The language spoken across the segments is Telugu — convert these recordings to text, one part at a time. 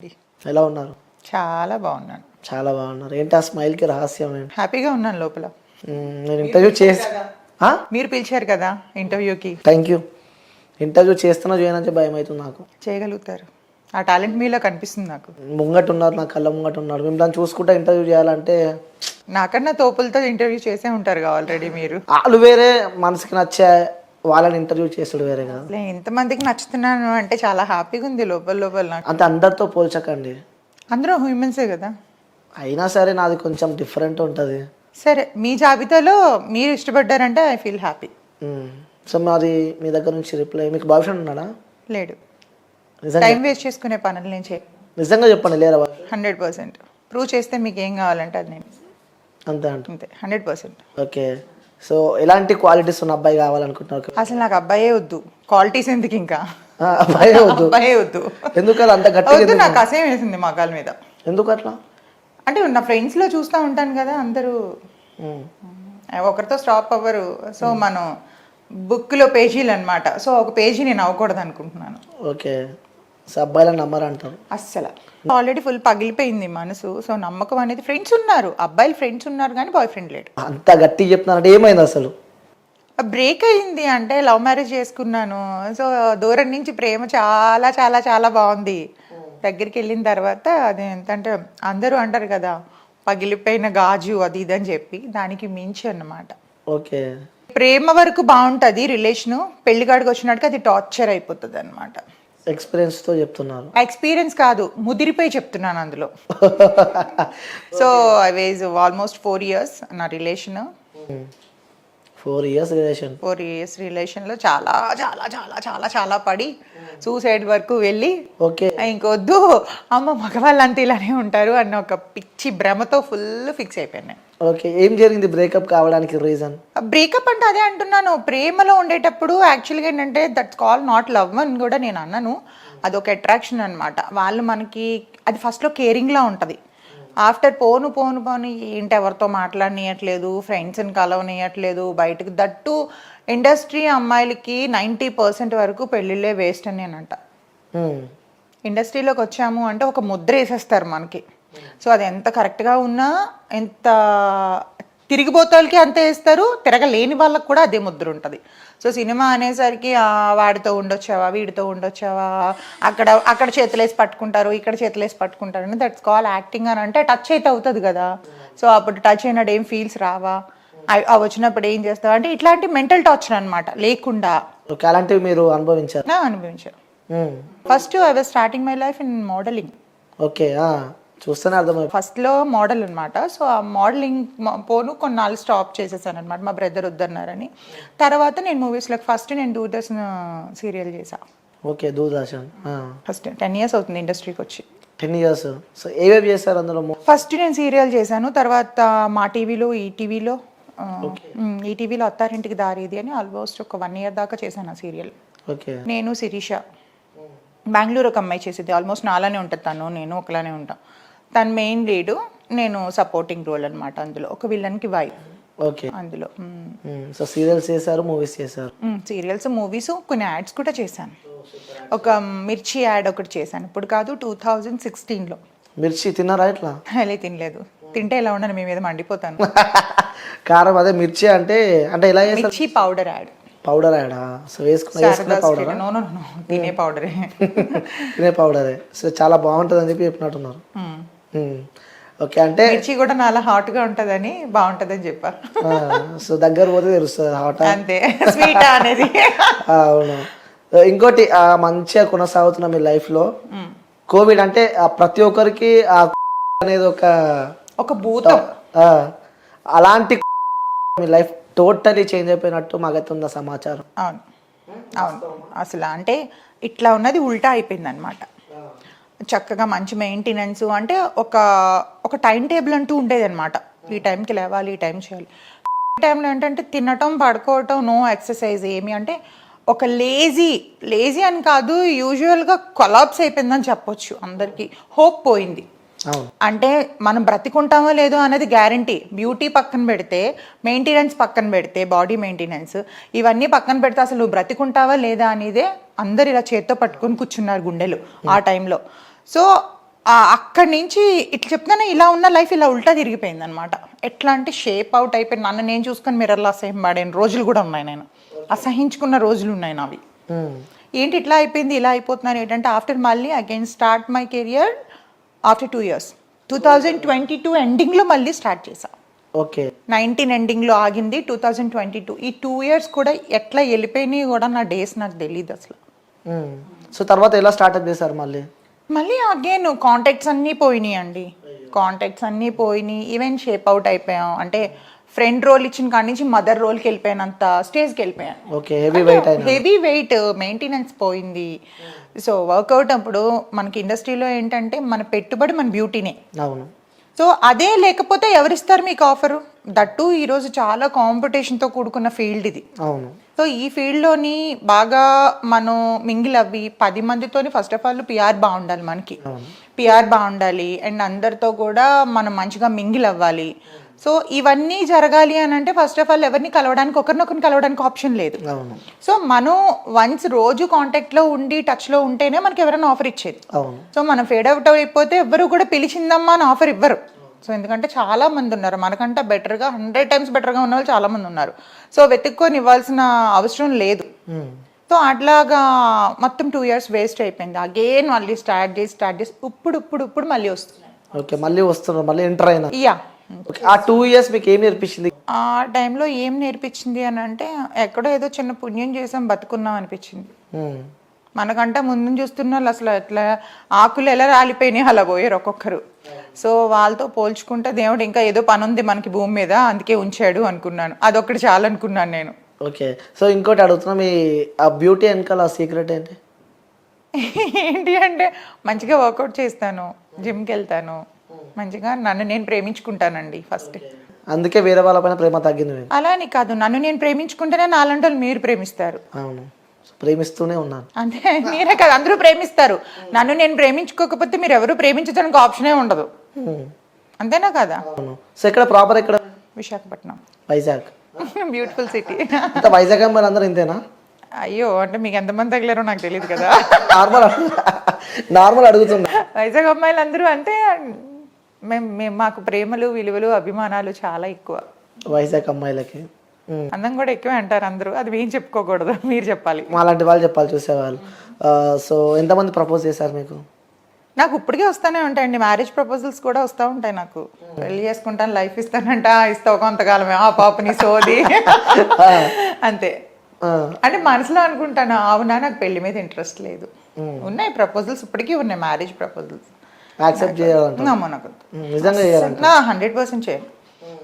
ఎలా ఉన్నారు? చాలా బాగున్నాను. చాలా బాగున్నారు. ఏంటి ఆ స్మైల్కి రహస్యం ఏంటి? హ్యాపీగా ఉన్నాను లోపల. నేను ఇంటర్వ్యూ చేసి మీరు పిలిచారు కదా ఇంటర్వ్యూకి. Thank you. ఇంటర్వ్యూ చేస్తున్నా చేయనంటే భయం అవుతుంది నాకు. చేయగలుగుతారు, ఆ టాలెంట్ మీలో కనిపిస్తుంది నాకు. ముంగట ఉన్నారు, నా కళ్ళ ముంగట ఉన్నారు. మిమ్మల్ని చూసుకుంటా ఇంటర్వ్యూ చేయాలంటే నాకన్నా తోపులతో ఇంటర్వ్యూ చేసే ఉంటారు ఆల్రెడీ మీరు. వాళ్ళు వేరే, మనసుకి నచ్చే వాళ్ళని ఇంటర్వ్యూ చేస్తాడు వేరే కదా. ఎంతమందికి నచ్చుతున్నాను అంటే చాలా హ్యాపీగా ఉంది లోపల లోపల నాకు. అంత అందరితో పోల్చకండి, అందరూ హ్యూమన్సే కదా. అయినా సరే నాది కొంచెం డిఫరెంట్ ఉంటుంది. సరే, మీ జాబితాలో మీరు ఇష్టపడ్డారంటే ఐ ఫీల్ హ్యాపీ. సో మాది మీ దగ్గర నుంచి రిప్లై. మీకు బాయ్ ఫ్రెండ్ ఉన్నాడా? లేడు. నిజంగా టైం వేస్ట్ చేసుకునే పనులు నేను చేయ. నిజంగా చెప్పండి, లేరా? 100% ప్రూవ్ చేస్తే మీకు ఏం కావాలంటే అది నేను అంతే అంట. అంతే 100%. ఓకే. సో ఎలాంటి క్వాలిటీస్ ఉన్న అబ్బాయి కావాలనుకుంటున్నారు? అసలు నాకు అబ్బాయే వద్దు, క్వాలిటీస్ ఎందుకు ఇంకా. అబ్బాయే వద్దు. అబ్బాయే వద్దు. ఎందుకు అలా అంత వద్దు, గట్టిగా? నాకు అసహ్యం వేసింది మగాల మీద. ఎందుకు అట్లా? అంటే నా ఫ్రెండ్స్లో చూస్తూ ఉంటాను కదా, అందరూ ఒకరితో స్టాప్ అవ్వరు. సో మనం బుక్లో పేజీలు అనమాట. సో ఒక పేజీ నేను అవ్వకూడదు అనుకుంటున్నాను. ఓకే. సో అబ్బాయిలను నమ్మరంటారు అస్సలు. ఆల్రెడీ ఫుల్ పగిలిపోయింది మనసు. సో నమ్మకం అనేది, ఫ్రెండ్స్ ఉన్నారు, అబ్బాయిలు ఫ్రెండ్స్ ఉన్నారు కానీ బాయ్ ఫ్రెండ్ లేడు. అంత గట్టిగా చెప్తున్నారంటే ఏమైంది అసలు? బ్రేక్ అయింది అంటే లవ్ మ్యారేజ్ చేసుకున్నాను. సో దూరం నుంచి ప్రేమ చాలా చాలా చాలా బాగుంది. దగ్గరికి వెళ్ళిన తర్వాత అది ఎంతంటే అందరూ అంటారు కదా పగిలిపోయిన గాజు అది ఇది అని చెప్పి, దానికి మించి అన్నమాట. ఓకే. ప్రేమ వరకు బాగుంటుంది రిలేషను, పెళ్లిగాడికి వచ్చినట్టుగా అది టార్చర్ అయిపోతుంది అనమాట. ఎక్స్పీరియన్స్తో చెప్తున్నారు? ఎక్స్పీరియన్స్ కాదు, ముదిరిపోయి చెప్తున్నాను అందులో. So I was almost 4 years నా రిలేషన్. 4 years relation. 4 years రిలేషన్లో చాలా చాలా చాలా చాలా చాలా పడి సూసైడ్ వరకు వెళ్ళి, ఓకే, ఇంకొద్దు అమ్మ మగవాళ్ళంతా ఇలానే ఉంటారు అన్న ఒక పిచ్చి భ్రమతో ఫుల్ ఫిక్స్ అయిపోయాను. ఓకే. ఏం జరిగింది బ్రేకప్ కావడానికి రీజన్? బ్రేకప్ అంటే అదే అంటున్నాను, ప్రేమలో ఉండేటప్పుడు యాక్చువల్గా ఏంటంటే దట్స్ కాల్ నాట్ లవ్ అని కూడా నేను అన్నాను. అదొక అట్రాక్షన్ అనమాట. వాళ్ళు మనకి అది ఫస్ట్లో కేరింగ్లా ఉంటుంది. ఆఫ్టర్ పోను పోను పోను ఏంటి ఎవరితో మాట్లాడనీయట్లేదు, ఫ్రెండ్స్ని కలవనీయట్లేదు బయటకు. దట్టు ఇండస్ట్రీ అమ్మాయిలకి 90% వరకు పెళ్ళిళ్ళే వేస్ట్ అని నేనంట. ఇండస్ట్రీలోకి వచ్చాము అంటే ఒక ముద్ర వేసేస్తారు మనకి. సో అది ఎంత కరెక్ట్గా ఉన్నా, ఎంత తిరిగిపోతాలకి అంతే వేస్తారు, తిరగలేని వాళ్ళకి కూడా అదే ముద్ర ఉంటుంది. సో సినిమా అనేసరికి వాడితో ఉండొచ్చావా, వీడితో ఉండొచ్చావా, అక్కడ చేతులేసి పట్టుకుంటారు, ఇక్కడ చేతులేసి పట్టుకుంటారు అని. దట్స్ కాల్ యాక్టింగ్ అని. అంటే టచ్ అయితే అవుతుంది కదా. సో అప్పుడు టచ్ అయినట్టు ఏం ఫీల్స్ రావా, అవి వచ్చినప్పుడు ఏం చేస్తావు అంటే ఇట్లాంటి మెంటల్ టార్చర్ అనమాట లేకుండా. అలాంటివి మీరు అనుభవించారు? అనుభవించాను. First I was starting my life in modelling. Okay. చూస్తేనే అర్థమైంది. ఫస్ట్లో మోడల్ అనమాట. సో ఆ మోడలింగ్ పోను కొన్నాళ్ళు స్టాప్ చేసేసాను అనమాట, మా బ్రదర్ వద్దన్నారని. తర్వాత నేను మూవీస్లోకి ఫస్ట్ నేను దూరదర్శన్ సీరియల్ చేశాను. ఓకే. దూరదర్శన్ ఫస్ట్ 10 years అవుతుంది ఇండస్ట్రీకి వచ్చి. 10 years. సో ఏవేవి చేశారు అందులో? ఫస్ట్ నేను సీరియల్ చేశాను, తర్వాత మా టీవీలో, ఈటీవీలో అత్తారింటికి దారేది అని ఆల్మోస్ట్ ఒక 1 year దాకా చేశాను ఆ సీరియల్. ఓకే. నేను శిరీష, బెంగళూరు ఒక అమ్మాయి చేసేది. ఆల్మోస్ట్ నాలానే ఉంటుంది తను, నేను ఒకలానే ఉంటాం. తను మెయిన్ లీడు, నేను సపోర్టింగ్ రోల్ అనమాట. అందులో ఒక విలన్కి వైఫ్. ఓకే. అందులో సో సీరియల్స్ చేశారు, మూవీస్ చేశారు? సీరియల్స్, మూవీస్, కొన్ని యాడ్స్ కూడా చేశాను. ఒక మిర్చి యాడ్ ఒకటి చేశాను, ఇప్పుడు కాదు 2016లో. మిర్చి తిన్నారా? ఇట్లా అలా తినలేదు, తింటే ఎలా ఉండను మీ మీద మండిపోతాను. కారం అదే మిర్చి అంటే ఎలా చేస్తారు? మిర్చి పౌడర్ యాడ్. పౌడర్ యాడా? సో వేసుకునే పౌడర్? తినే పౌడరే. తినే పౌడరే. సో చాలా బాగుంటుంది అని చెప్పి చెప్పినట్టున్నారు. ఓకే. అంటే మిర్చి కూడా నాలా హాట్గా ఉంటుందని బాగుంటుందని చెప్పా. సో దగ్గర పోతే తెలుస్తుంది హాట్ అంతే, స్వీట్ అనేది. అవును. ఇంకోటి మంచిగా కొనసాగుతున్న మీ లైఫ్లో కోవిడ్ అంటే ప్రతి ఒక్కరికి అనేది ఒక భూతం. అలాంటి మీ లైఫ్ టోటలీ చేంజ్ అయిపోయినట్టు మాకైతే ఉందా సమాచారం? అవును అవును. అసలు అంటే ఇట్లా ఉన్నది ఉల్టా అయిపోయింది అనమాట. చక్కగా మంచి మెయింటెనెన్స్ అంటే ఒక టైం టేబుల్ అంటూ ఉండేది అనమాట. ఈ టైంకి లేవాలి, ఈ టైం చేయాలి. ఈ టైంలో ఏంటంటే తినటం, పడుకోవటం, నో ఎక్సర్సైజ్ ఏమి. అంటే ఒక లేజీ అని కాదు, యూజువల్గా కొలాప్స్ అయిపోయిందని చెప్పొచ్చు. అందరికీ హోప్ పోయింది. అంటే మనం బ్రతికుంటామో లేదో అనేది గ్యారంటీ. బ్యూటీ పక్కన పెడితే, మెయింటెనెన్స్ పక్కన పెడితే, బాడీ మెయింటెనెన్స్ ఇవన్నీ పక్కన పెడితే అసలు నువ్వు బ్రతికుంటావా లేదా అనేదే అందరు ఇలా చేత్తో పట్టుకొని కూర్చున్నారు గుండెలు ఆ టైంలో. సో అక్కడి నుంచి ఇట్లా చెప్తానే ఇలా ఉన్న లైఫ్ ఇలా ఉల్టా తిరిగిపోయింది అనమాట. ఎట్లా అంటే షేప్ అవుట్ అయిపోయింది. నన్ను నేను చూసుకొని మిర్రర్లో అసహ్యం పడిన రోజులు కూడా ఉన్నాయి, నేను అసహించుకున్న రోజులు ఉన్నాయి నావి. ఏంటి ఇట్లా అయిపోయింది, ఇలా అయిపోతున్నాను ఏంటంటే ఆఫ్టర్ మళ్ళీ again start my career after 2 years. 2022 ఎండింగ్లో మళ్ళీ స్టార్ట్ చేశా. ఓకే. 19 ఎండింగ్లో ఆగింది 2022. ఈ 2 years కూడా ఎట్లా వెళ్ళిపోయినాయి కూడా నా డేస్ నాకు తెలియదు అసలు. సో తర్వాత ఎలా స్టార్ట్అప్ చేశారు మళ్ళీ? మళ్ళీ అగైన్ కాంటాక్ట్స్ అన్నీ పోయినాయి అండి. కాంటాక్ట్స్ అన్నీ పోయినాయి. ఈవెన్ షేప్ అవుట్ అయిపోయాం. అంటే ఫ్రెండ్ రోల్ ఇచ్చిన కాడి నుంచి మదర్ రోల్కి వెళ్ళిపోయానంత స్టేజ్కి వెళ్ళిపోయాను. ఓకే. హెవీ వెయిట్ మెయింటెనెన్స్ పోయింది. సో వర్కౌట్ అప్పుడు మనకి ఇండస్ట్రీలో ఏంటంటే మన పెట్టుబడి మన బ్యూటీనే. అవును. సో అదే లేకపోతే ఎవరిస్తారు మీకు ఆఫరు? దట్టు ఈరోజు చాలా కాంపిటీషన్తో కూడుకున్న ఫీల్డ్ ఇది. అవును. సో ఈ ఫీల్డ్లోని బాగా మనం మింగిల్ అవ్వి 10 మందితోని ఫస్ట్ ఆఫ్ ఆల్ పిఆర్ బాగుండాలి, మనకి పిఆర్ బాగుండాలి అండ్ అందరితో కూడా మనం మంచిగా మింగిల్ అవ్వాలి. సో ఇవన్నీ జరగాలి అని అంటే ఫస్ట్ ఆఫ్ ఆల్ ఎవరిని కలవడానికి ఒకరినొకరిని కలవడానికి ఆప్షన్ లేదు. సో మనం వన్స్ రోజు కాంటాక్ట్లో ఉండి టచ్లో ఉంటేనే మనకి ఎవరైనా ఆఫర్ ఇచ్చేది. సో మనం ఫేడ్ అవుట్ అయిపోతే ఎవరు కూడా పిలిచిందమ్మా అని ఆఫర్ ఇవ్వరు. సో ఎందుకంటే చాలా మంది ఉన్నారు మనకంటే బెటర్గా 100 times బెటర్గా ఉన్న వాళ్ళు చాలా మంది ఉన్నారు. సో వెతుక్కొని ఇవ్వాల్సిన అవసరం లేదు. సో అట్లాగా మొత్తం 2 years వేస్ట్ అయిపోయింది. అగైన్ మళ్ళీ స్టార్ట్ చేసి ఇప్పుడు మళ్ళీ వస్తున్నాయి. ఓకే. మళ్ళీ వస్తున్నారు, మళ్ళీ ఎంటర్ అయినా. యా. ఆ 2 years మీకు ఏం నేర్పించింది? ఆ టైంలో ఏం నేర్పించింది అని అంటే ఎక్కడో ఏదో చిన్న పుణ్యం చేసాం బతుకున్నాం అనిపించింది. మనకంటే ముందు చూస్తున్న వాళ్ళు అసలు ఎట్లా ఆకులు ఎలా రాలిపోయినాయి అలా పోయారు ఒక్కొక్కరు. సో వాళ్ళతో పోల్చుకుంటే దేవుడు ఇంకా ఏదో పని ఉంది మనకి భూమి మీద అందుకే ఉంచాడు అనుకున్నాను. అదొక్కటి చాలు అనుకున్నాను నేను. ఓకే. సో ఇంకోటి అడుగుతున్నా, మీ ఆ బ్యూటీ వెనకాల సీక్రెట్ ఏంటి? ఏంటి అంటే మంచిగా వర్కౌట్ చేస్తాను, జిమ్కి వెళ్తాను, మంచిగా నన్ను నేను ప్రేమించుకుంటానండి ఫస్ట్. అందుకే వేరే వాళ్ళపైన ప్రేమ తగ్గింది. అలా అని కాదు, నన్ను నేను ప్రేమించుకుంటేనే నాలంటి వాళ్ళు మీరు ప్రేమిస్తారు. అవును, ప్రేమిస్తూనే ఉన్నాను. అంటే నేనే కాదు అందరూ ప్రేమిస్తారు. నన్ను నేను ప్రేమించుకోకపోతే మీరు ఎవరు ప్రేమించడానికి ఆప్షనే ఉండదు. అంతేనా కదా? సో ఇక్కడ ప్రాపర్ ఎక్కడ? విశాఖపట్నం. వైజాగ్. Beautiful city. వైజాగ్ అమ్మాయిలు అందరూ ఇంతేనా? అయ్యో, అంటే మీకు ఎంతమంది తగిలారో నాకు తెలియదు కదా. నార్మల్ అడుగుతున్నా. వైజాగ్ అమ్మాయిలు అందరూ అంటే మేము మాకు ప్రేమలు విలువలు అభిమానాలు చాలా ఎక్కువ. వైజాగ్ అమ్మాయిలకి అందం కూడా ఎక్కువ అంటారు అందరూ. అది మేము చెప్పుకోకూడదు, మీరు చెప్పాలి. మాలాంటి వాళ్ళు చెప్పాలి, చూసేవాళ్ళు. సో ఎంతమంది ప్రపోజ్ చేశారు మీకు? నాకు ఇప్పటికే వస్తూనే ఉంటాయండి, మ్యారేజ్ ప్రపోజల్స్ కూడా వస్తూ ఉంటాయి. నాకు పెళ్లి చేసుకుంటాను, లైఫ్ ఇస్తానంట, ఇస్తావు కొంతకాలమే ఆ పాపని సోది అంతే. అంటే మనసులో అనుకుంటాను, అవునా నాకు పెళ్లి మీద ఇంట్రెస్ట్ లేదు. ఉన్నాయి ప్రపోజల్స్, ఇప్పటికీ ఉన్నాయి మ్యారేజ్ ప్రపోజల్స్. యాక్సెప్ట్ చేయాలంటే 100% చేయాలి.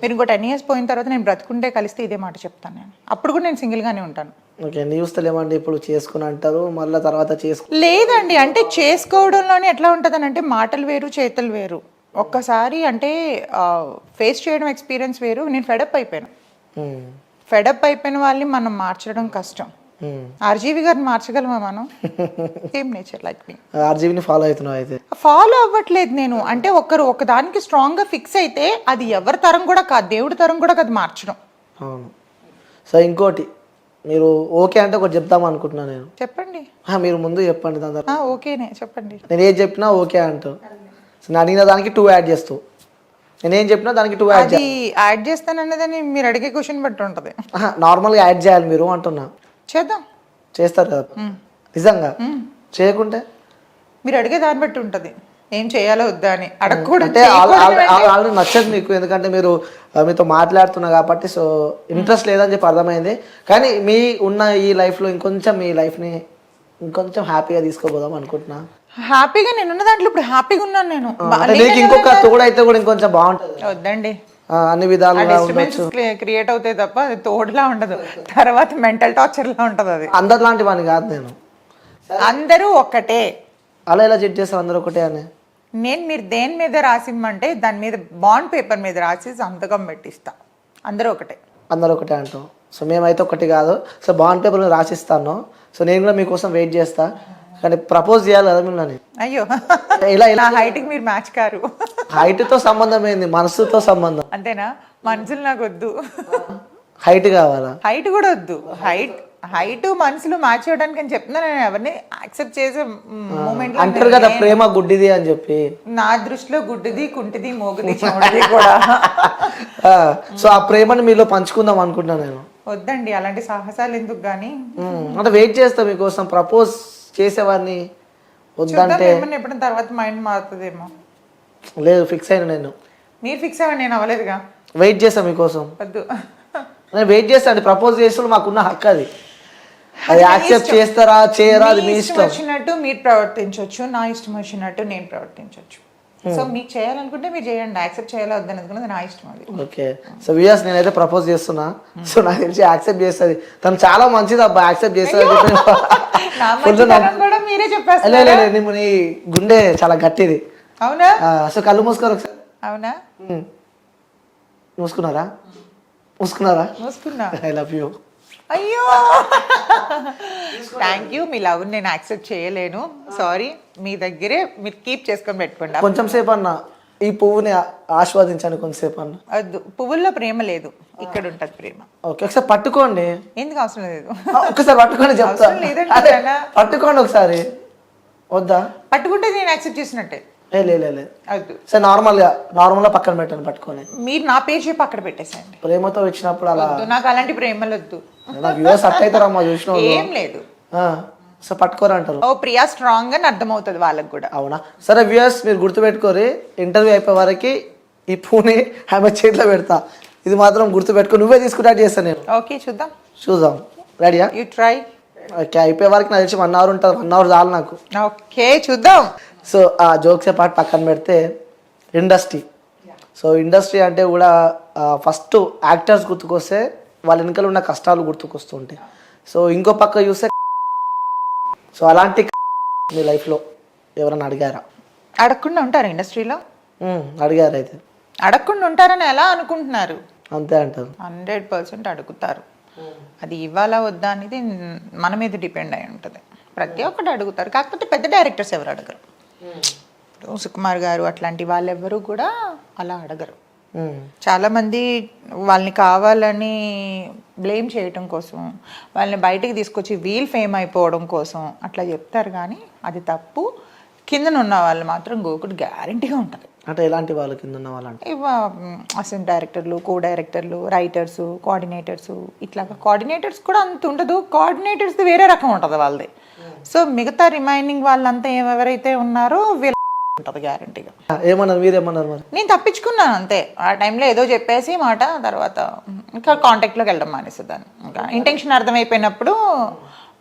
మీరు ఇంకో 10 years పోయిన తర్వాత నేను బ్రతుకుంటే కలిస్తే ఇదే మాట చెప్తాను నేను. అప్పుడు కూడా నేను సింగిల్గానే ఉంటాను. ఓకే. న్యూస్తలేమండి ఇప్పుడు చేసుకుని అంటారు, మళ్ళీ తర్వాత లేదండి. అంటే చేసుకోవడంలోనే ఎట్లా ఉంటుంది అంటే మాటలు వేరు చేతులు వేరు. ఒక్కసారి అంటే ఫేస్ చేయడం ఎక్స్పీరియన్స్ వేరు. నేను ఫెడప్ అయిపోయాను. ఫెడప్ అయిపోయిన వాళ్ళని మనం మార్చడం కష్టం. ఆర్జీవి గారిని మార్చగలమా మనం? సేమ్ నేచర్ లైక్ మీ. ఆర్జీవిని ఫాలో అవుతున్నావు అయితే? ఫాలో అవ్వట్లేదు నేను. అంటే ఒక దానికి స్ట్రాంగ్ గా ఫిక్స్ అయితే అది ఎవరి తరం కూడా కాదు, దేవుడి తరం కూడా కాదు మార్చడం. అవును. సో ఇంకోటి, మీరు ఓకే అంటే ఒకటి చెప్తాము అనుకుంటున్నాను నేను. చెప్పండి. మీరు ముందు చెప్పండి, దాని తర్వాత ఓకేనే చెప్పండి. నేను ఏది చెప్పినా ఓకే అంటావు. నేను అడిగిన దానికి 2 యాడ్ చేస్తావు, నేనేం చెప్పినా దానికి 2 యాడ్ చేస్తానన్నదని మీరు అడిగే క్వశ్చన్ బట్టి ఉంటుంది. నార్మల్గా యాడ్ చేయాలి మీరు అంటున్నా. చేద్దాం. చేస్తారు కదా నిజంగా? చేయకుంటే మీరు అడిగే దాన్ని బట్టి ఉంటుంది ఏం చేయాలో వద్దా అని. అడగకూడదు అంటే ఆల్రెడీ నచ్చదు మీకు, ఎందుకంటే మీరు మీతో మాట్లాడుతున్నా కాబట్టి. సో ఇంట్రెస్ట్ లేదని చెప్పి అర్థమైంది. కానీ మీ ఉన్న ఈ లైఫ్లో ఇంకొంచెం మీ లైఫ్ని ఇంకొంచెం హ్యాపీగా తీసుకోపోదాం అనుకుంటున్నా. హ్యాపీగా నేనున్న దాంట్లో ఇప్పుడు హ్యాపీగా ఉన్నాను నేను. ఇంకొక తోడు అయితే కూడా ఇంకొంచెం బాగుంటుంది. వద్దండి, అన్ని విధాలుగా క్రియేట్ అవుతాయి తప్ప అది తోడులా ఉండదు. తర్వాత మెంటల్ టార్చర్ లా ఉంటది. అది అందరు లాంటి వాడిని కాదు నేను. అందరూ ఒక్కటే. అలా ఎలా జడ్జ్ చేస్తారు అందరూ ఒకటే అని? నేను మీరు దేని మీద రాసిమ్మంటే దాని మీద బాండ్ పేపర్ మీద రాసి సంతకం పెట్టిస్తా. అందరూ ఒకటే. అందరూ ఒకటే అంటాం. సో మేమైతే ఒకటి కాదు. సో బాండ్ పేపర్ మీద రాసిస్తాను. సో నేను కూడా మీకోసం వెయిట్ చేస్తా. కానీ ప్రపోజ్ చేయాలి కదా మిమ్మల్ని. అయ్యో, ఇలా హైట్ కి మీరు మ్యాచ్ కారు. హైట్ తో సంబంధం ఏంది, మనసుతో సంబంధం. అంతేనా? మనసులు నాకు వద్దు, హైట్ కావాలా? హైట్ కూడా వద్దు. హైట్ హైట్ మనసులు మార్చేయడానికి అని చెప్తున్నాను, నేను ఎవరిని యాక్సెప్ట్ చేసే మూమెంట్ అంటారు కదా ప్రేమ గుడ్డిది అని చెప్పి. నా దృష్టిలో గుడ్డిది, కుంటిది, మోగుది, చెవుడిది కూడా. సో ఆ ప్రేమని మీలో పంచుకుందాం అనుకుంటున్నా నేను. వద్దండి అలాంటి సాహసాలు ఎందుకు గానీ. అంటే వెయిట్ చేస్తా మీకోసం, ప్రపోజ్ చేసేవాడిని వద్దంటే. ఎప్పుడైనా తర్వాత మైండ్ మారుతుందేమో. లేదు, ఫిక్స్ అయినా నేను. మీరు ఫిక్స్ అవ్వండి, నేను అవ్వలేదుగా. వెయిట్ చేస్తా మీకోసం. వద్దు, నేను వెయిట్ చేస్తాను. ప్రపోజ్ చేస్తే మాకున్న హక్కు అది. అది యాక్సెప్ట్ చేస్తారా చేయరా అది మీ ఇష్టం. వచ్చినట్టు మీరు ప్రవర్తించవచ్చు, నా ఇష్టం వచ్చినట్టు నేను ప్రవర్తించవచ్చు. సో మీకు చేయాలనుకుంటే మీరు చేయండి, యాక్సెప్ట్ చేయాలి వద్దని అనుకున్నది నా ఇష్టం అది. ఓకే. సో వియాస్ నేనైతే ప్రపోజ్ చేస్తున్నా. సో నాకు తెలిసి యాక్సెప్ట్ చేస్తుంది. తను చాలా మంచిది అబ్బా, యాక్సెప్ట్ చేస్తుంది. మీరే చెప్పేస్తారు. నీ గుండె చాలా గట్టిది. అవునా? సో కళ్ళు మూసుకోరు ఒకసారి. అవునా? మూసుకున్నారా? మూసుకున్నా. I love you. అయ్యో థ్యాంక్ యూ. మీ లవ్ నేను యాక్సెప్ట్ చేయలేను, సారీ. మీ దగ్గరే మీరు కీప్ చేసుకొని పెట్టుకోండి. కొంచెం సేపు అన్న ఈ పువ్వుని ఆస్వాదించాను, కొంచెంసేపు అన్న. వద్దు, పువ్వుల్లో ప్రేమ లేదు, ఇక్కడ ఉంటది ప్రేమ. ఓకే, ఒకసారి పట్టుకోండి. ఎందుకు అవసరం లేదు, ఒకసారి పట్టుకోండి చెప్తా. పట్టుకోండి ఒకసారి. వద్దా? పట్టుకుంటే నేను యాక్సెప్ట్ చేసినట్టే. లేదు సరే, నార్మల్ గా పక్కన పెట్టండి పట్టుకొని. మీరు నా పేరు చెప్పి అక్కడ పెట్టేసేయండి. ప్రేమతో వచ్చినప్పుడు అలా. నాకు అలాంటి ప్రేమలు వద్దు. అవుతారమ్మా చూసిన. ఏం లేదు. సో పట్టుకోరు అంటారు. ఓ ప్రియా స్ట్రాంగ్ అని అర్థమవుతుంది వాళ్ళకి కూడా. అవునా? సరే వ్యూయర్స్, మీరు గుర్తుపెట్టుకోరి, ఇంటర్వ్యూ అయిపోయే వరకు ఈ పూని ఆమె చేతిలో పెడతా. ఇది మాత్రం గుర్తుపెట్టుకో, నువ్వే తీసుకున్నట్టు చేస్తాను నేను. ఓకే, చూద్దాం. రెడీయా? You try. ఓకే, అయిపోయే వరకు నాకు తెలిసి 1 అవర్ ఉంటుంది. 1 అవర్ చాలు నాకు. ఓకే, చూద్దాం. సో ఆ జోక్సే పాటు పక్కన పెడితే ఇండస్ట్రీ. సో ఇండస్ట్రీ అంటే కూడా ఫస్ట్ యాక్టర్స్ గుర్తుకొస్తే వాళ్ళ వెనకాల ఉన్న కష్టాలు గుర్తుకొస్తుంటాయి. సో ఇంకో పక్క చూస్తే, సో అలాంటి మీ లైఫ్లో ఎవరైనా అడిగారా? అడగకుండా ఉంటారు ఇండస్ట్రీలో? అడిగారు. అయితే అడగకుండా ఉంటారని ఎలా అనుకుంటున్నారు? అంతే అంటారు. 100% అడుగుతారు. అది ఇవ్వాలా వద్దా అనేది మన మీద డిపెండ్ అయి ఉంటుంది. ప్రతి ఒక్కటి అడుగుతారు, కాకపోతే పెద్ద డైరెక్టర్స్ ఎవరు అడగరు. సుకుమార్ గారు అట్లాంటి వాళ్ళెవ్వరూ కూడా అలా అడగరు. చాలా మంది వాళ్ళని కావాలని బ్లేమ్ చేయటం కోసం, వాళ్ళని బయటికి తీసుకొచ్చి వీల్ ఫేమ్ అయిపోవడం కోసం అట్లా చెప్తారు, కానీ అది తప్పు. కిందన ఉన్న వాళ్ళు మాత్రం గోకుడు గ్యారంటీగా ఉంటుంది. అంటే ఎలాంటి వాళ్ళు కింద ఉన్న వాళ్ళు? అంటే అసిస్టెంట్ డైరెక్టర్లు, కో డైరెక్టర్లు, రైటర్స్, కోఆర్డినేటర్స్. ఇట్లాగా కోఆర్డినేటర్స్ కూడా అంత ఉండదు, కోఆర్డినేటర్స్ వేరే రకం ఉంటుంది వాళ్ళది. సో మిగతా రిమైనింగ్ వాళ్ళంతా ఎవరైతే ఉన్నారో వీళ్ళ ఉంటుంది గ్యారంటీగా. ఏమన్నారు మీరేమన్నారు? మరి నేను తప్పించుకున్నాను అంతే. ఆ టైంలో ఏదో చెప్పేసి మాట, తర్వాత ఇంకా కాంటాక్ట్లోకి వెళ్ళడం మానేసేదాన్ని. ఇంకా ఇంటెన్షన్ అర్థమైపోయినప్పుడు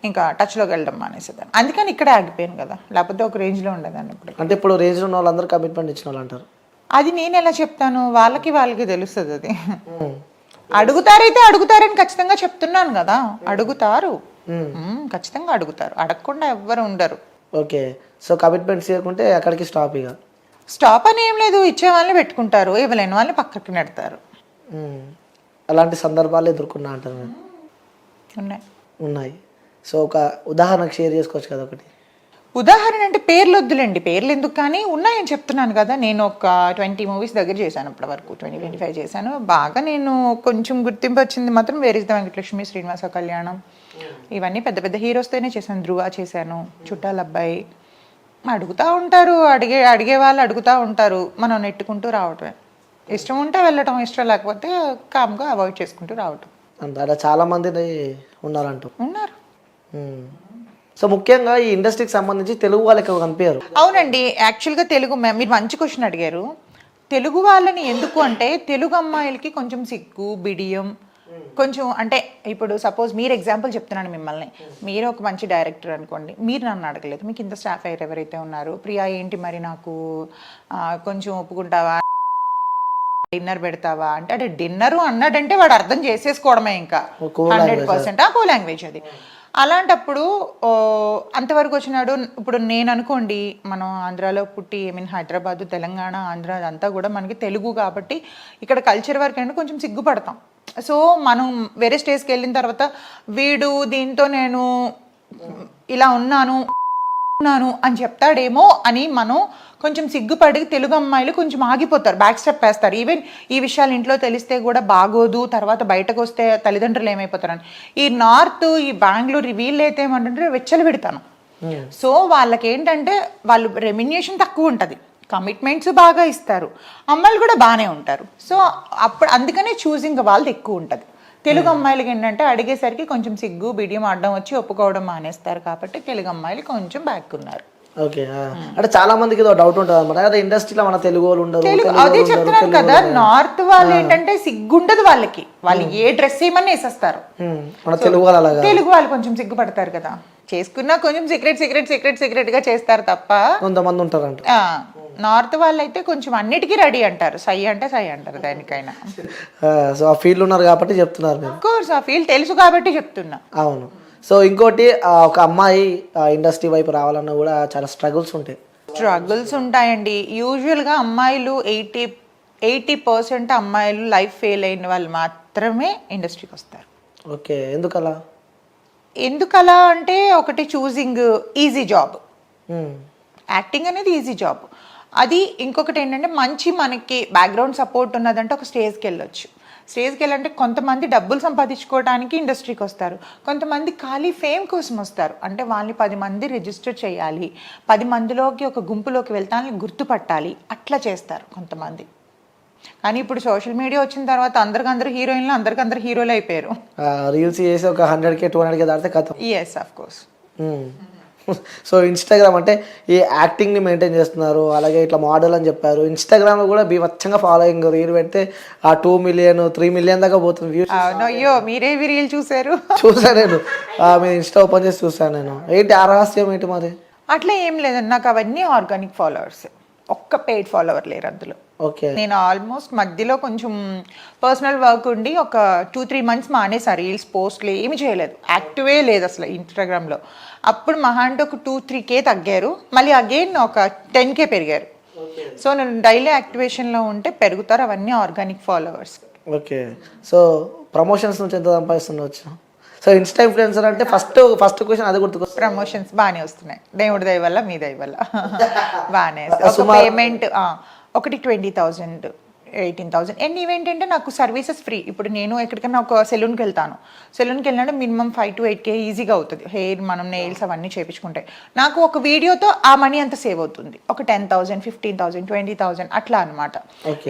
ఇంకా టచ్లోకి వెళ్ళడం మానేసేదాన్ని. అందుకని ఇక్కడే ఆగిపోయాను కదా, లేకపోతే ఒక రేంజ్లో ఉండేదాన్ని ఇప్పుడు. అంటే ఇప్పుడు రేంజ్లో ఉన్న వాళ్ళందరూ కమిట్మెంట్ ఇచ్చిన వాళ్ళు అంటారు. అది నేను ఎలా చెప్తాను? వాళ్ళకి తెలుస్తుంది అది. అడుగుతారైతే అడుగుతారని ఖచ్చితంగా చెప్తున్నాను కదా. అడుగుతారు, ఖచ్చితంగా అడుగుతారు. అడగకుండా ఎవ్వరు ఉండరు. ఓకే. సో కమిట్మెంట్స్ చేయకుంటే అక్కడికి స్టాప్. ఇక స్టాప్ అని ఏం లేదు, ఇచ్చే వాళ్ళని పెట్టుకుంటారు, ఇవ్వలేని వాళ్ళని పక్కకి నెడతారు. అలాంటి సందర్భాలు ఎదుర్కొన్నా అంటారు? ఉన్నాయి. సో ఒక ఉదాహరణకు షేర్ చేసుకోవచ్చు కదా ఒకటి? ఉదాహరణ అంటే పేర్లు వద్దులేండి, పేర్లు ఎందుకు, కానీ ఉన్నాయని చెప్తున్నాను కదా. నేను ఒక 20 మూవీస్ దగ్గర చేశాను ఇప్పటి వరకు, 20-25 చేశాను. బాగా నేను కొంచెం గుర్తింపు వచ్చింది మాత్రం where is the Venkatalakshmi, Srinivasa Kalyanam, ఇవన్నీ పెద్ద పెద్ద హీరోస్తోనే చేశాను. ధృవ చేశాను, చుట్టాల అబ్బాయి. అడుగుతూ ఉంటారు, అడిగే వాళ్ళు అడుగుతూ ఉంటారు, మనం నెట్టుకుంటూ రావటమే. ఇష్టం ఉంటే వెళ్ళటం, ఇష్టం లేకపోతే కామ్గా అవాయిడ్ చేసుకుంటూ రావటం. అంత చాలా మంది ఉన్నారు. సో ముఖ్యంగా ఈ ఇండస్ట్రీకి సంబంధించి తెలుగు వాళ్ళకి కనిపించారు. అవునండి, యాక్చువల్గా తెలుగు, మీరు మంచి క్వశ్చన్ అడిగారు. తెలుగు వాళ్ళని ఎందుకు అంటే, తెలుగు అమ్మాయిలకి కొంచెం సిగ్గు, బిడియం, కొంచెం అంటే ఇప్పుడు సపోజ్ మీరు ఎగ్జాంపుల్ చెప్తున్నాను మిమ్మల్ని. మీరు ఒక మంచి డైరెక్టర్ అనుకోండి, మీరు నన్ను అడగలేదు, మీకు ఇంత స్టాఫ్ అయ్యారు ఎవరైతే ఉన్నారు, ప్రియా ఏంటి మరి నాకు కొంచెం ఒప్పుకుంటావా, డిన్నర్ పెడతావా అంటే డిన్నరు అన్నాడంటే వాడు అర్థం చేసేసుకోవడమే ఇంకా 100%. కో లాంగ్వేజ్ అది. అలాంటప్పుడు అంతవరకు వచ్చినాడు. ఇప్పుడు నేను అనుకోండి, మనం ఆంధ్రాలో పుట్టి, హైదరాబాదు, తెలంగాణ, ఆంధ్ర అదంతా కూడా మనకి తెలుగు కాబట్టి ఇక్కడ కల్చర్ వరకు అంటే కొంచెం సిగ్గుపడతాం. సో మనం వేరే స్టేజ్కి వెళ్ళిన తర్వాత వీడు దీంతో నేను ఇలా ఉన్నాను అని చెప్తాడేమో అని మనం కొంచెం సిగ్గుపడి తెలుగు అమ్మాయిలు కొంచెం ఆగిపోతారు, బ్యాక్ స్టెప్ వేస్తారు. ఈవెన్ ఈ విషయాలు ఇంట్లో తెలిస్తే కూడా బాగోదు, తర్వాత బయటకు వస్తే తల్లిదండ్రులు ఏమైపోతారని. ఈ నార్త్, ఈ బెంగళూరు వీళ్ళు అయితే ఏమంటే వెచ్చలు పెడతాను. సో వాళ్ళకి ఏంటంటే వాళ్ళు రెమ్యునేషన్ తక్కువ ఉంటుంది, కమిట్మెంట్స్ బాగా ఇస్తారు, అమ్మాయిలు కూడా బాగానే ఉంటారు. సో అప్పుడు అందుకనే చూసింగ్ వాళ్ళది ఎక్కువ ఉంటుంది. తెలుగు అమ్మాయిలకి ఏంటంటే అడిగేసరికి కొంచెం సిగ్గు బిడియం అడ్డం వచ్చి ఒప్పుకోవడం మానేస్తారు, కాబట్టి తెలుగు అమ్మాయిలు కొంచెం బ్యాక్ ఉన్నారు. ఓకే, అంటే చాలా మందికి డౌట్ ఉంటుంది అనమాట, అదే ఇండస్ట్రీలో మన తెలుగు వాళ్ళు ఉండరు. అదే చెప్తున్నాను కదా, నార్త్ వాళ్ళు ఏంటంటే సిగ్గుంటది వాళ్ళకి, వాళ్ళు ఏ డ్రెస్ ఏమన్నా వేసేస్తారు. మన తెలుగు వాళ్ళు అలాగా, తెలుగు వాళ్ళు కొంచెం సిగ్గుపడతారు కదా, చేసుకున్నా కొంచెం సీక్రెట్ గా చేస్తారు తప్ప. కొంతమంది ఉంటారంట. నార్త్ వాళ్ళు అయితే కొంచెం అన్నిటికీ రెడీ అంటారు, సై అంటే సై అంటారు దానికైనా. సో ఆ ఫీల్డ్ ఉన్నారు కాబట్టి చెప్తున్నారు మీరు. కోర్స్ ఆ ఫీల్డ్ తెలుసు కాబట్టి చెప్తున్నా. అవును. సో ఇంకోటి, ఒక అమ్మాయి ఇండస్ట్రీ వైపు రావాలన్నా కూడా చాలా స్ట్రగుల్స్ ఉంటాయండి. యూజువల్గా అమ్మాయిలు 80% అమ్మాయిలు లైఫ్ ఫెయిల్ అయిన వాళ్ళు మాత్రమే ఇండస్ట్రీకి వస్తారు. ఓకే, ఎందుకలా? ఎందుకలా అంటే ఒకటి చూసింగ్ ఈజీ జాబ్, యాక్టింగ్ అనేది ఈజీ జాబ్. అది ఇంకొకటి ఏంటంటే మంచి మనకి బ్యాక్గ్రౌండ్ సపోర్ట్ ఉన్నదంటే ఒక స్టేజ్కి వెళ్ళొచ్చు. స్టేజ్కి వెళ్ళంటే కొంతమంది డబ్బులు సంపాదించుకోవడానికి ఇండస్ట్రీకి వస్తారు, కొంతమంది ఖాళీ ఫేమ్ కోసం వస్తారు. అంటే వాళ్ళని 10 మంది రిజిస్టర్ చేయాలి, 10 మందిలోకి ఒక గుంపులోకి వెళ్తానని గుర్తుపట్టాలి, అట్లా చేస్తారు కొంతమంది. కానీ ఇప్పుడు సోషల్ మీడియా వచ్చిన తర్వాత అందరికందరూ హీరోయిన్లు, అందరికందరూ హీరోలు అయిపోయారు. రీల్స్ చేసి ఒక 100K 200K దాటితే కథం. Yes, of course. So Instagram అంటే ఈ యాక్టింగ్ని మెయింటైన్ చేస్తున్నారు, అలాగే ఇట్లా మోడల్ అని చెప్పారు. ఇన్స్టాగ్రామ్లో కూడా బీభత్సంగా ఫాలోయింగ్, రీల్ పెడితే ఆ 2 మిలియన్ 3 మిలియన్ దాకా పోతుంది వ్యూస్. అయ్యో, మీరేవి రీల్ చూసారు? చూసాను నేను, మీరు ఇన్స్టా ఓపెన్ చేసి చూసాను నేను. ఏంటి ఆ రహస్యం ఏంటి మరి? అట్లా ఏం లేదండి, నాకు అవన్నీ ఆర్గానిక్ ఫాలోవర్స్, ఒక్క పెయిడ్ ఫాలోవర్ లేరు అందులో. ఓకే, నేను ఆల్మోస్ట్ మధ్యలో కొంచెం పర్సనల్ వర్క్ ఉండి ఒక 2-3 మంత్స్ మానేసాను, రీల్స్ పోస్ట్లు ఏమి చేయలేదు, యాక్టివే లేదు అసలు ఇన్స్టాగ్రామ్లో. అప్పుడు మహా అంటే ఒక 2-3K తగ్గారు, మళ్ళీ అగైన్ ఒక 10K పెరిగారు. సో నేను డైలీ యాక్టివేషన్లో ఉంటే పెరుగుతారు, అవన్నీ organic followers. Okay, so promotions నుంచి ఎంత సంపాదిస్తుండవచ్చు? సో ఇన్స్టా ఇన్ఫ్లుయెన్సర్ అంటే ఫస్ట్ క్వశ్చన్ అది గుర్తుకొస్తుంది. ప్రమోషన్స్ బాగానే వస్తున్నాయి, దేవుడి దయ వల్ల, మీ దయ వల్ల బాగానే. పేమెంట్ ఒకటి 20,000 18,000. అండ్ ఇవేంటంటే నాకు సర్వీసెస్ ఫ్రీ. ఇప్పుడు నేను ఎక్కడికైనా ఒక సెలూన్కి వెళ్తాను, సెలూన్కి వెళ్ళినట్టు మినిమం 5 to 8K ఈజీగా అవుతుంది, హెయిర్ మనం నెయిల్స్ అవన్నీ చేయించుకుంటే. నాకు ఒక వీడియోతో ఆ మనీ అంత సేవ్ అవుతుంది, ఒక 10,000 15,000 20,000 అట్లా అనమాట.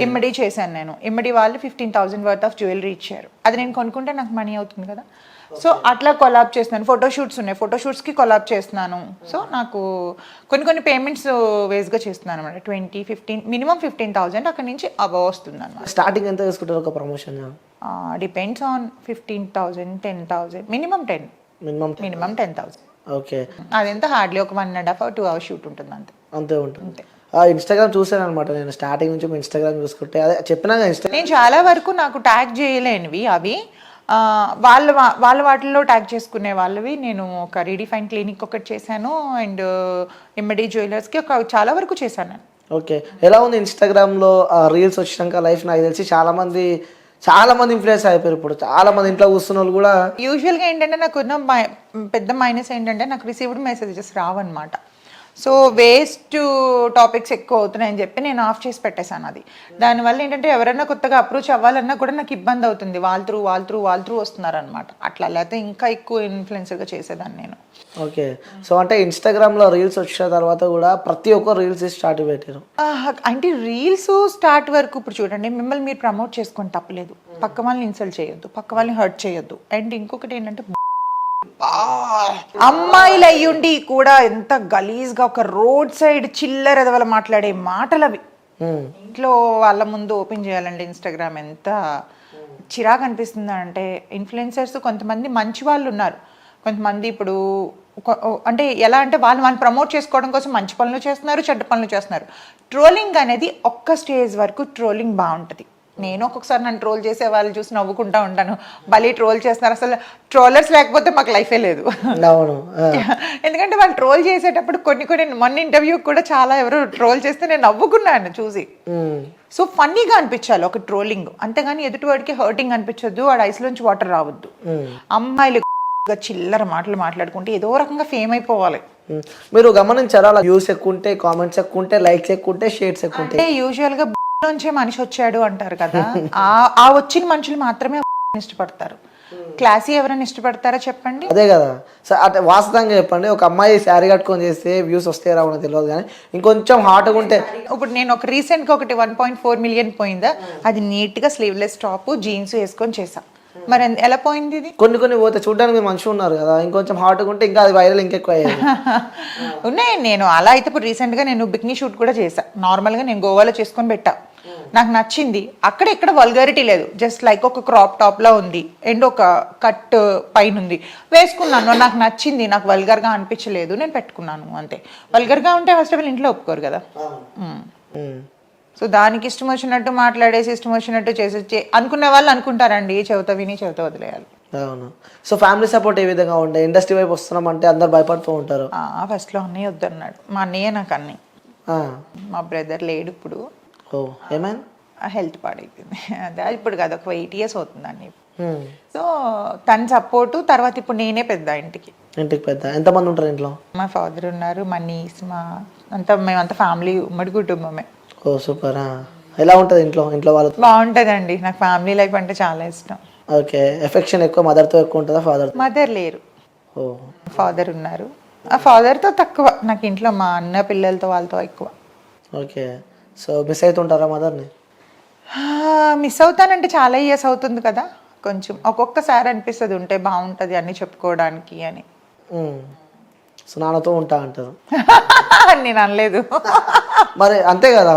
ఇమ్మడి చేశాను నేను, ఇమ్మడి వాళ్ళు 15,000 వర్త్ ఆఫ్ జ్యువెలరీ ఇచ్చారు, అది నేను కొనుక్కుంటే నాకు మనీ అవుతుంది కదా. సో అట్లా కొలాబ్ చేస్తున్నాను, ఫోటోషూట్స్ ఉన్నాయి, ఫోటోషూట్స్కి కొలాబ్ చేస్తున్నాను. సో నాకు కొన్ని పేమెంట్స్ వేస్గా చేస్తున్నాను అనమాట. 20-15 మినిమం 15,000 అక్కడ నుంచి అబవ్ వస్తుంది అనమాట. స్టార్టింగ్ ఎంత తీసుకుంటారు ఒక promotion? Depends on 15,000 10,000 minimum 10,000. Okay, అదెంత హార్డ్లీ ఒక 1.5 or 2 hours షూట్ ఉంటుంది అంతే ఉంటుంది. ఇన్స్టాగ్రామ్ చూసాను అనమాట నేను, స్టార్టింగ్ నుంచి ఇన్స్టాగ్రామ్ చూసుకుంటే అదే చెప్పినా నేను చాలా వరకు నాకు ట్యాగ్ చేయలేనివి అవి వాళ్ళ వాటిల్లో ట్యాగ్ చేసుకునే వాళ్ళవి. నేను ఒక రీడిఫైన్ క్లినిక్ ఒకటి చేశాను, అండ్ ఇమ్మడి జ్యువెలర్స్కి చాలా వరకు చేశాను. ఓకే, ఎలా ఉంది ఇన్స్టాగ్రామ్లో రీల్స్ వచ్చినాక లైఫ్? నాకు తెలిసి చాలా మంది ఇన్ఫ్లుయెన్స్ అయిపోయారు ఇప్పుడు, చాలా మంది ఇంట్లో కూర్చున్న వాళ్ళు కూడా. యూజువల్గా ఏంటంటే నాకు ఉన్న పెద్ద మైనస్ ఏంటంటే నాకు రిసీవ్డ్ మెసేజెస్ రావన్నమాట. సో వేస్ట్ టాపిక్స్ ఎక్కువ అవుతున్నాయని చెప్పి నేను ఆఫ్ చేసి పెట్టేశాను అది. దానివల్ల ఏంటంటే ఎవరైనా కొత్తగా అప్రోచ్ అవ్వాలన్నా కూడా నాకు ఇబ్బంది అవుతుంది, వాళ్ళ త్రూ వస్తున్నారనమాట. అట్లా లేకపోతే ఇంకా ఎక్కువ ఇన్ఫ్లుయెన్సర్గా చేసేదాన్ని నేను. ఓకే, సో అంటే ఇన్స్టాగ్రామ్లో రీల్స్ వచ్చిన తర్వాత కూడా ప్రతి ఒక్క రీల్స్ స్టార్ట్ పెట్టారు. అంటే రీల్స్ స్టార్ట్ వరకు ఇప్పుడు చూడండి, మిమ్మల్ని మీరు ప్రమోట్ చేసుకొని తప్పలేదు, పక్క వాళ్ళని ఇన్సల్ట్ చేయొద్దు, పక్క వాళ్ళని హర్ట్ చేయొద్దు. అండ్ ఇంకొకటి ఏంటంటే అమ్మాయిలు అయ్యుండి కూడా ఎంత గలీజ్గా ఒక రోడ్ సైడ్ చిల్లర ఎదవల మాట్లాడే మాటలు అవి ఇంట్లో వాళ్ళ ముందు ఓపెన్ చేయాలండి ఇన్స్టాగ్రామ్. ఎంత చిరాకు అనిపిస్తుంది అంటే, ఇన్ఫ్లుయెన్సర్స్ కొంతమంది మంచి వాళ్ళు ఉన్నారు, కొంతమంది ఇప్పుడు అంటే ఎలా అంటే వాళ్ళు ప్రమోట్ చేసుకోవడం కోసం మంచి పనులు చేస్తున్నారు, చెడ్డ పనులు చేస్తున్నారు. ట్రోలింగ్ అనేది ఒక్క స్టేజ్ వరకు ట్రోలింగ్ బాగుంటుంది. నేను ఒక్కొక్కసారి నన్ను ట్రోల్ చేసే వాళ్ళు చూసి నవ్వుకుంటా ఉంటాను, భలే ట్రోల్ చేస్తున్నారు, అసలు ట్రోలర్స్ లేకపోతే మాకు లైఫే లేదు. ఎందుకంటే వాళ్ళు ట్రోల్ చేసేటప్పుడు కొన్ని మొన్న ఇంటర్వ్యూ కూడా చాలా ఎవరు ట్రోల్ చేస్తే నేను నవ్వుకున్నాను చూసి. సో ఫన్నీగా అనిపించాలి ఒక ట్రోలింగ్, అంతేగాని ఎదుటివాడికి హర్టింగ్ అనిపించొద్దు, వాడి ఐస్లోంచి వాటర్ రావద్దు. అమ్మాయిలు చిల్లర మాటలు మాట్లాడుకుంటే ఏదో రకంగా ఫేమ్ అయిపోవాలి. మీరు గమనించారా అలా వ్యూస్ ఎక్కువ ఉంటే, కామెంట్స్ ఎక్కువ ఉంటే, లైక్స్ ఎక్కువ ఉంటే, షేర్స్ ఎక్కువ ఉంటాయి? అంటే యూజువల్ గా నుంచే మనిషి వచ్చాడు అంటారు కదా, ఆ వచ్చిన మనుషులు మాత్రమే ఇష్టపడతారు. క్లాసీ ఎవరైనా ఇష్టపడతారా చెప్పండి? అదే కదా. అంటే వాస్తవంగా చెప్పండి, ఒక అమ్మాయి శారీ కట్టుకొని చేస్తే వ్యూస్ వస్తే రావడం తెలియదు, కానీ ఇంకొంచెం హాట్గా ఉంటే. ఇప్పుడు నేను ఒక రీసెంట్ గా ఒకటి 1.4 మిలియన్ పోయిందా, అది నీట్ గా స్లీవ్లెస్ టాప్ జీన్స్ వేసుకొని చేసా. మరి ఎలా పోయింది ఇది? కొన్ని పోతే చూడడానికి మీరు మంచిగా ఉన్నారు కదా, ఇంకొంచెం హాట్గా ఉంటే ఇంకా అది వైరల్ ఇంకెక్కువ అయ్యేది. ఉన్నాయి. నేను అలా అయితే ఇప్పుడు రీసెంట్ గా నేను బిక్నీ షూట్ కూడా చేసా. నార్మల్ గా నేను గోవాలో చేసుకొని పెట్టా, నాకు నచ్చింది. అక్కడ ఇక్కడ వల్గారిటీ లేదు, జస్ట్ లైక్ ఒక క్రాప్ టాప్ లా ఉంది అండ్ ఒక కట్ పైన ఉంది, వేసుకున్నాను. నాకు నచ్చింది, నాకు వల్గర్ గా అనిపించలేదు, నేను పెట్టుకున్నాను అంతే. వల్గర్ గా ఉంటే ఫస్ట్ ఆఫ్ ఆల్ ఇంట్లో ఒప్పుకోరు కదా. సో దానికి ఇష్టం వచ్చినట్టు మాట్లాడేసి ఇష్టం వచ్చినట్టు చేసి అనుకునే వాళ్ళు అనుకుంటారండి, చెవితో విని చెవితో వదిలేయాలి. అవును. సో ఫ్యామిలీ సపోర్ట్ ఏ విధంగా ఉండే? ఇండస్ట్రీ వైపు వస్తున్నాం అంటే అందరు భయపడుతూ ఉంటారు. ఫస్ట్ లో అన్నయ్య వద్దన్నాడు. మా అన్నయ్య నాకు అన్నయ్య, మా బ్రదర్ లేడు ఇప్పుడు. ఏమైనా హెల్త్ పాడైపోయింది. అదే ఇప్పుడు కాదు, ఒక 8 years అవుతుందండి. సో తన సపోర్టు తర్వాత ఇప్పుడు నేనే పెద్ద ఇంటికి పెద్ద. ఎంతమంది ఉంటారు ఇంట్లో? మా ఫాదర్ ఉన్నారు, మా నీస్, మేమంతా ఫ్యామిలీ, ఉమ్మడి కుటుంబమే. ఓ సూపర్. ఎలా ఉంటుంది ఇంట్లో వాళ్ళతో? బాగుంటుందండి, నాకు ఫ్యామిలీ లైఫ్ అంటే చాలా ఇష్టం. ఓకే. ఎఫెక్షన్ ఎక్కువ మదర్తో ఎక్కువ ఉంటుందా ఫాదర్? మదర్ లేరు, ఓ ఫాదర్ ఉన్నారు. ఆ ఫాదర్తో తక్కువ, నాకు ఇంట్లో మా అన్న పిల్లలతో వాళ్ళతో ఎక్కువ. ఓకే. సో మిస్ అవుతుంటారా మదర్ని? మిస్ అవుతానంటే చాలా ఇయర్స్ అవుతుంది కదా, కొంచెం ఒక్కొక్కసారి అనిపిస్తుంది ఉంటే బాగుంటుంది అన్ని చెప్పుకోవడానికి అని. సో నాన్నతో ఉంటా అంటారు? నేను అనలేదు. మరి అంతే కదా.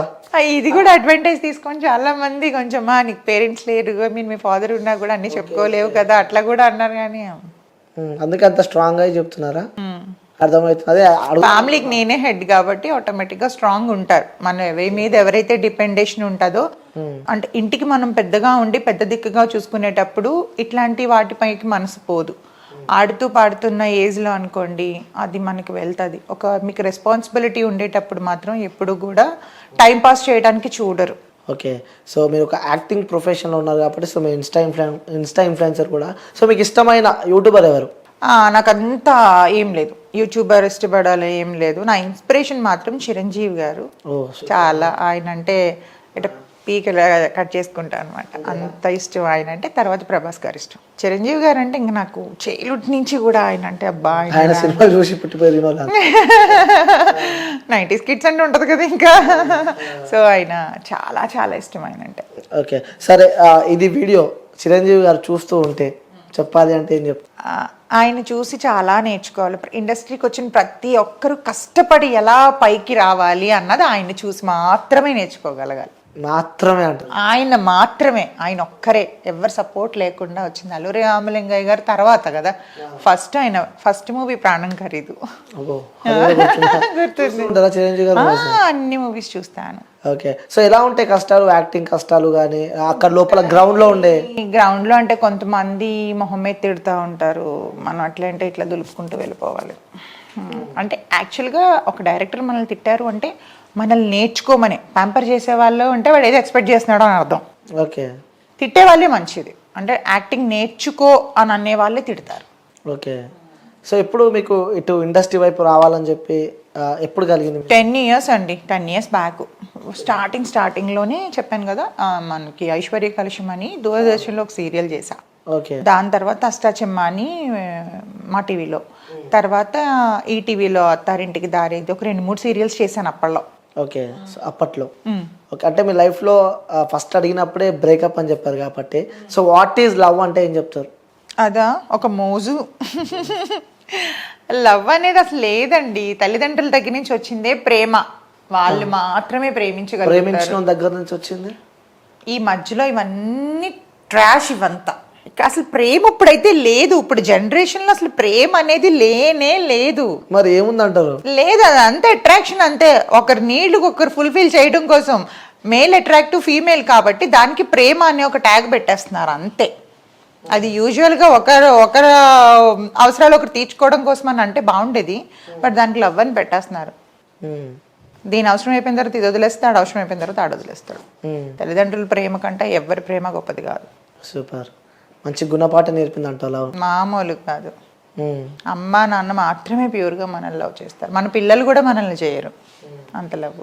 ఇది కూడా అడ్వాంటేజ్ తీసుకొని చాలా మంది కొంచెం నీకు పేరెంట్స్ లేరు, మీరు మీ ఫాదర్ ఉన్నా కూడా అన్ని చెప్పుకోలేవు కదా అట్లా కూడా అన్నారు. కానీ అందుకే అంత స్ట్రాంగ్ గా చెప్తున్నారా? అర్థమవుతుంది. అదే ఫ్యామిలీకి నేనే హెడ్ కాబట్టి ఆటోమేటిక్ గా స్ట్రాంగ్ ఉంటారు. మనం ఎవరి మీద ఎవరైతే డిపెండేషన్ ఉంటుందో, అంటే ఇంటికి మనం పెద్దగా ఉండి పెద్ద దిక్కుగా చూసుకునేటప్పుడు ఇట్లాంటి వాటిపైకి మనసు పోదు. ఆడుతూ పాడుతున్న ఏజ్లో అనుకోండి అది మనకి వెళ్తుంది. మీకు రెస్పాన్సిబిలిటీ ఉండేటప్పుడు మాత్రం ఎప్పుడు కూడా టైం పాస్ చేయడానికి చూడరు. ఓకే. సో మీరు ఒక యాక్టింగ్ ప్రొఫెషన్లో ఉన్నారు కాబట్టి, సో మీ ఇన్స్టా ఇన్ఫ్లుయెన్సర్ కూడా. సో మీకు ఇష్టమైన యూట్యూబర్ ఎవరు? నాకు అంతా ఏం లేదు, యూట్యూబర్ ఇష్టపడాలి ఏం లేదు. నా ఇన్స్పిరేషన్ మాత్రం చిరంజీవి గారు. చాలా ఆయన అంటే ఇట్లా పీకలా కట్ చేసుకుంటా అనమాట, అంత ఇష్టం ఆయన అంటే. తర్వాత ప్రభాస్ గారు ఇష్టం. చిరంజీవి గారు అంటే ఇంకా నాకు చైల్డ్హుడ్ నుంచి కూడా ఆయన అంటే అబ్బా, ఆయన సినిమాలు చూసి పుట్టిపోయిన 90s కిడ్స్ అంటే ఉంటుంది కదా ఇంకా. సో ఆయన చాలా చాలా ఇష్టం ఆయన అంటే. ఓకే సరే, ఇది వీడియో చిరంజీవి గారు చూస్తూ ఉంటే చెప్పాలి అంటే ఏం చెప్తా? ఆయన చూసి చాలా నేర్చుకోవాలి. ఇండస్ట్రీకి వచ్చిన ప్రతి ఒక్కరు కష్టపడి ఎలా పైకి రావాలి అన్నది ఆయన చూసి మాత్రమే నేర్చుకోగలగాలి. మాత్రమే అంట ఆయన మాత్రమే, ఆయన ఒక్కరే, ఎవరు సపోర్ట్ లేకుండా వచ్చింది. అల్లూరి రామలింగయ్య గారు తర్వాత కదా ఆయన ఫస్ట్ మూవీ ప్రాణం ఖరీదు. అన్ని మూవీస్ చూస్తాను. ఓకే. సో ఎలా ఉంటాయి కష్టాలు, యాక్టింగ్ కష్టాలు కానీ అక్కడ లోపల గ్రౌండ్ లో ఉండే? గ్రౌండ్ లో అంటే కొంతమంది మొహం మీద తిడుతూ ఉంటారు, మనం అట్లా అంటే ఇట్లా దులుపుకుంటూ వెళ్ళిపోవాలి. అంటే యాక్చువల్గా ఒక డైరెక్టర్ మనల్ని తిట్టారు అంటే మనల్ని నేర్చుకోమని, ప్యాంపర్ చేసే వాళ్ళు అంటే వాడు ఏదో ఎక్స్పెక్ట్ చేస్తున్నాడో అని అర్థం. ఓకే. తిట్టే వాళ్ళే మంచిది, అంటే యాక్టింగ్ నేర్చుకో అని అనే వాళ్ళే తిడతారు. ఓకే. సో ఎప్పుడు మీకు ఇటు ఇండస్ట్రీ వైపు రావాలని చెప్పి ఎప్పుడు కలిగింది? 10 years అండి, 10 years బ్యాక్. స్టార్టింగ్లోనే చెప్పాను కదా, మనకి ఐశ్వర్య కలుషం అని దూరదర్శన్లో ఒక సీరియల్ చేశా. ఓకే. దాని తర్వాత అష్టాచెమ్మ అని మా టీవీలో, తర్వాత ఈ టీవీలో అత్తారింటికి దారి, ఒక 2-3 సీరియల్స్ చేశాను అప్పట్లో. ఓకే. సో అప్పట్లో ఓకే. అంటే మీ లైఫ్లో ఫస్ట్ అడిగినప్పుడే బ్రేకప్ అని చెప్పారు కాబట్టి, సో వాట్ ఈజ్ లవ్ అంటే ఏం చెప్తారు? అదా ఒక మోజు. లవ్ అనేది అసలు లేదండి, తల్లిదండ్రుల దగ్గర నుంచి వచ్చిందే ప్రేమ, వాళ్ళు మాత్రమే ప్రేమించగలరు. ప్రేమించడం దగ్గర నుంచి వచ్చింది. ఈ మధ్యలో ఇవన్నీ ట్రాష్, ఇవంతా అసలు ప్రేమ ఇప్పుడైతే లేదు. ఇప్పుడు జనరేషన్ లో అసలు ప్రేమ అనేది లేనే లేదు. మరి ఏముందంటారు? లేదు, అది అంతే అట్రాక్షన్, అంతే. ఒకరి నీళ్లు ఒకరు ఫుల్ఫిల్ చేయడం కోసం, మేల్ అట్రాక్టివ్ ఫీమేల్ కాబట్టి దానికి ప్రేమ అనే ఒక ట్యాగ్ పెట్టేస్తున్నారు అంతే. అది యూజువల్గా ఒకరు అవసరాలు ఒకరు తీర్చుకోవడం కోసం అని అంటే బాగుండేది, బట్ దానికి లవ్ అని పెట్టేస్తున్నారు. దీని అవసరం అయిపోయిన తర్వాత ఇది వదిలేస్తాడు, అవసరం అయిపోయిన తర్వాత ఆడ వదిలేస్తాడు. తల్లిదండ్రుల ప్రేమ కంటే ఎవరి ప్రేమ గొప్పది కాదు. సూపర్. మంచి గుణపాఠం నేర్పింది అంట లవ్. మామూలు కాదు. అమ్మ నాన్న మాత్రమే ప్యూర్గా మనల్ని లవ్ చేస్తారు, మన పిల్లలు కూడా మనల్ని చేయరు అంత లవ్.